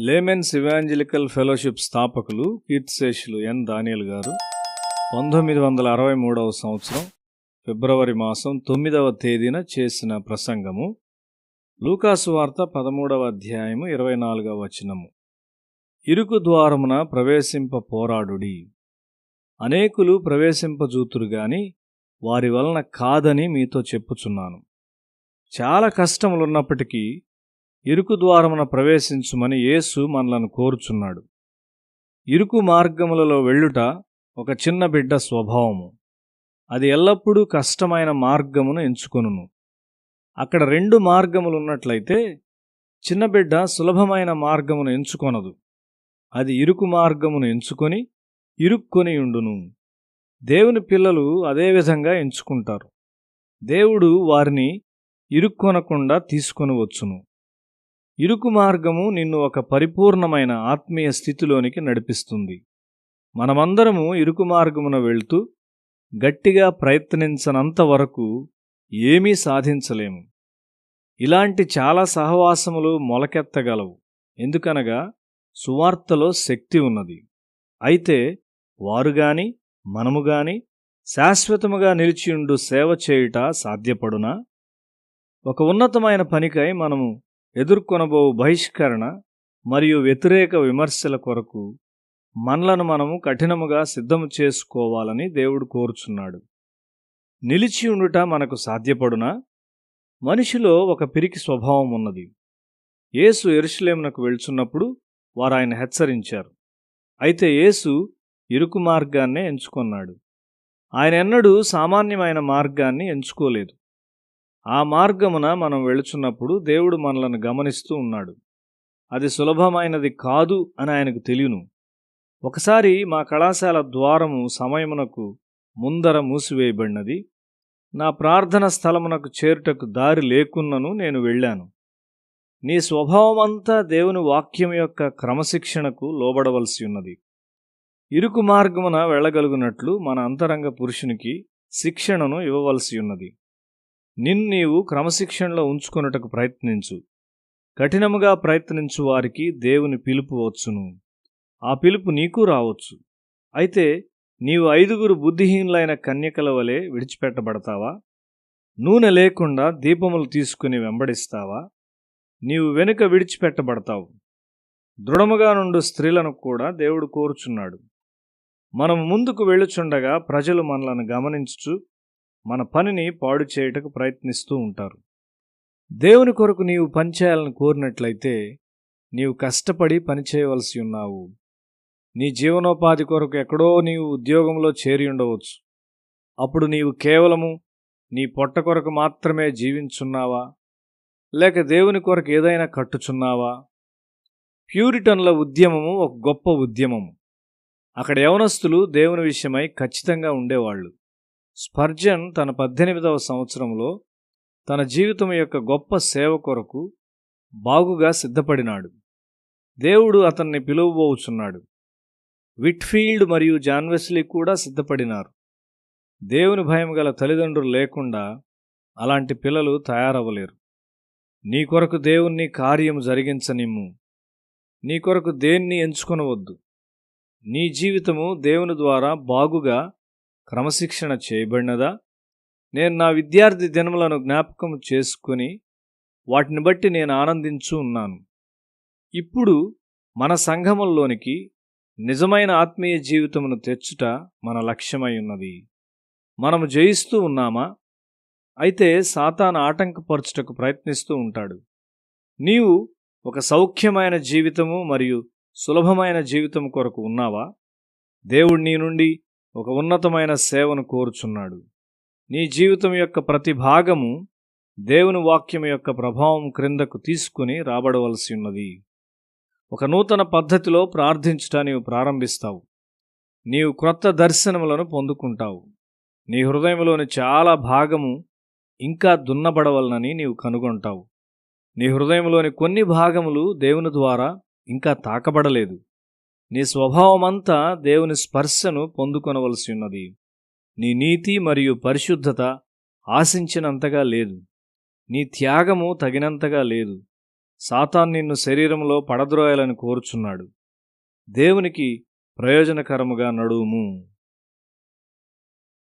Laymen's evangelical fellowship స్థాపకులు కీర్తిశేషులు ఎన్ దానియేల్ గారు 1963వ సంవత్సరం ఫిబ్రవరి మాసం 9వ తేదీన చేసిన ప్రసంగము లూకాసు వార్త 13వ అధ్యాయము 24వ వచనము. ఇరుకు ద్వారమున ప్రవేశింప పోరాడుడి. అనేకులు ప్రవేశింపజూతురు గాని వారి వలన కాదని మీతో చెప్పుచున్నాను. చాలా కష్టములున్నప్పటికీ ఇరుకు ద్వారమున ప్రవేశించుమని యేసు మనలను కోరుచున్నాడు. ఇరుకు మార్గములలో వెళ్ళుట ఒక చిన్న బిడ్డ స్వభావము. అది ఎల్లప్పుడూ కష్టమైన మార్గమును ఎంచుకొనును. అక్కడ 2 మార్గములున్నట్లయితే చిన్న బిడ్డ సులభమైన మార్గమును ఎంచుకొనదు. అది ఇరుకు మార్గమును ఎంచుకొని ఇరుక్కొని ఉండును. దేవుని పిల్లలు అదే విధంగా ఎంచుకుంటారు. దేవుడు వారిని ఇరుక్కొనకుండా తీసుకొని వచ్చును. ఇరుకు మార్గము నిన్ను ఒక పరిపూర్ణమైన ఆత్మీయ స్థితిలోనికి నడిపిస్తుంది. మనమందరము ఇరుకు మార్గమున వెళ్తూ గట్టిగా ప్రయత్నించనంత వరకు ఏమీ సాధించలేము. ఇలాంటి చాలా సహవాసములు మొలకెత్తగలవు. ఎందుకనగా సువార్తలో శక్తి ఉన్నది. అయితే వారుగాని మనముగాని శాశ్వతముగా నిలిచియుండు సేవ చేయుట సాధ్యపడునా? ఒక ఉన్నతమైన పనికై మనము ఎదుర్కొనబో బహిష్కరణ మరియు వ్యతిరేక విమర్శల కొరకు మనలను మనము కఠినముగా సిద్ధము చేసుకోవాలని దేవుడు కోరుచున్నాడు. నిలిచి ఉండుట మనకు సాధ్యపడునా? మనిషిలో ఒక పిరికి స్వభావం ఉన్నది. యేసు యెరూషలేమునకు వెళ్చున్నప్పుడు వారు ఆయన హెచ్చరించారు. అయితే యేసు ఇరుకు మార్గాన్నే ఎంచుకొన్నాడు. ఆయన ఎన్నడూ సామాన్యమైన మార్గాన్ని ఎంచుకోలేదు. ఆ మార్గమున మనం వెళుచున్నప్పుడు దేవుడు మనలను గమనిస్తూ ఉన్నాడు. అది సులభమైనది కాదు అని ఆయనకు తెలియను. ఒకసారి మా కళాశాల ద్వారము సమయమునకు ముందర మూసివేయబడినది. నా ప్రార్థన స్థలమునకు చేరుటకు దారి లేకున్నను నేను వెళ్ళాను. నీ స్వభావమంతా దేవుని వాక్యం యొక్క క్రమశిక్షణకు లోబడవలసి ఉన్నది. ఇరుకు మార్గమున వెళ్ళగలుగునట్లు మన అంతరంగ పురుషునికి శిక్షణను ఇవ్వవలసి ఉన్నది. నిన్ను నీవు క్రమశిక్షణలో ఉంచుకొనుటకు ప్రయత్నించు. కఠినముగా ప్రయత్నించు వారికి దేవుని పిలుపు వచ్చును. ఆ పిలుపు నీకు రావచ్చు. అయితే నీవు 5 బుద్ధిహీనులైన కన్యకల వలె విడిచిపెట్టబడతావా? నూనె లేకుండా దీపములు తీసుకుని వెంబడిస్తావా? నీవు వెనుక విడిచిపెట్టబడతావు. దృఢముగా నుండు స్త్రీలను కూడా దేవుడు కోరుచున్నాడు. మనము ముందుకు వెళ్ళుచుండగా ప్రజలు మనలను గమనించుచు మన పనిని పాడు చేయుటకు ప్రయత్నిస్తూ ఉంటారు. దేవుని కొరకు నీవు పనిచేయాలని కోరినట్లయితే నీవు కష్టపడి పనిచేయవలసి ఉన్నావు. నీ జీవనోపాధి కొరకు ఎక్కడో నీవు ఉద్యోగంలో చేరి ఉండవచ్చు. అప్పుడు నీవు కేవలము నీ పొట్ట కొరకు మాత్రమే జీవించున్నావా? లేక దేవుని కొరకు ఏదైనా కట్టుచున్నావా? ప్యూరిటన్ల ఉద్యమము ఒక గొప్ప ఉద్యమము. అక్కడ యవనస్తులు దేవుని విషయమై ఖచ్చితంగా ఉండేవాళ్ళు. స్పర్జన్ తన 18వ సంవత్సరంలో తన జీవితం యొక్క గొప్ప సేవ కొరకు బాగుగా సిద్ధపడినాడు. దేవుడు అతన్ని పిలువబోచున్నాడు. విట్ఫీల్డ్ మరియు జాన్ వెస్లీ కూడా సిద్ధపడినారు. దేవుని భయం గల తల్లిదండ్రులు లేకుండా అలాంటి పిల్లలు తయారవ్వలేరు. నీ కొరకు దేవుణ్ణి కార్యం జరిగించనిమ్ము. నీ కొరకు దేన్ని ఎంచుకొనవద్దు. నీ జీవితము దేవుని ద్వారా బాగుగా క్రమశిక్షణ చేయబడినదా? నేను నా విద్యార్థి దినములను జ్ఞాపకం చేసుకుని వాటిని బట్టి నేను ఆనందించు ఉన్నాను. ఇప్పుడు మన సంఘముల్లోనికి నిజమైన ఆత్మీయ జీవితమును తెచ్చుట మన లక్ష్యమై ఉన్నది. మనము జయిస్తూ ఉన్నామా? అయితే సాతాను ఆటంకపరచుటకు ప్రయత్నిస్తూ ఉంటాడు. నీవు ఒక సౌఖ్యమైన జీవితము మరియు సులభమైన జీవితం కొరకు ఉన్నావా? దేవుడు నీ నుండి ఒక ఉన్నతమైన సేవను కోరుచున్నాడు. నీ జీవితం యొక్క ప్రతి భాగము దేవుని వాక్యం యొక్క ప్రభావం క్రిందకు తీసుకుని రాబడవలసి ఉన్నది. ఒక నూతన పద్ధతిలో ప్రార్థించుట నీవు ప్రారంభిస్తావు. నీవు క్రొత్త దర్శనములను పొందుకుంటావు. నీ హృదయంలోని చాలా భాగము ఇంకా దున్నబడవలనని నీవు కనుగొంటావు. నీ హృదయంలోని కొన్ని భాగములు దేవుని ద్వారా ఇంకా తాకబడలేదు. నీ స్వభావమంతా దేవుని స్పర్శను పొందుకొనవలసి ఉన్నది. నీ నీతి మరియు పరిశుద్ధత ఆశించినంతగా లేదు. నీ త్యాగము తగినంతగా లేదు. సాతాన్ నిన్ను శరీరంలో పడద్రోయాలని కోరుచున్నాడు. దేవునికి ప్రయోజనకరముగా నడువుము.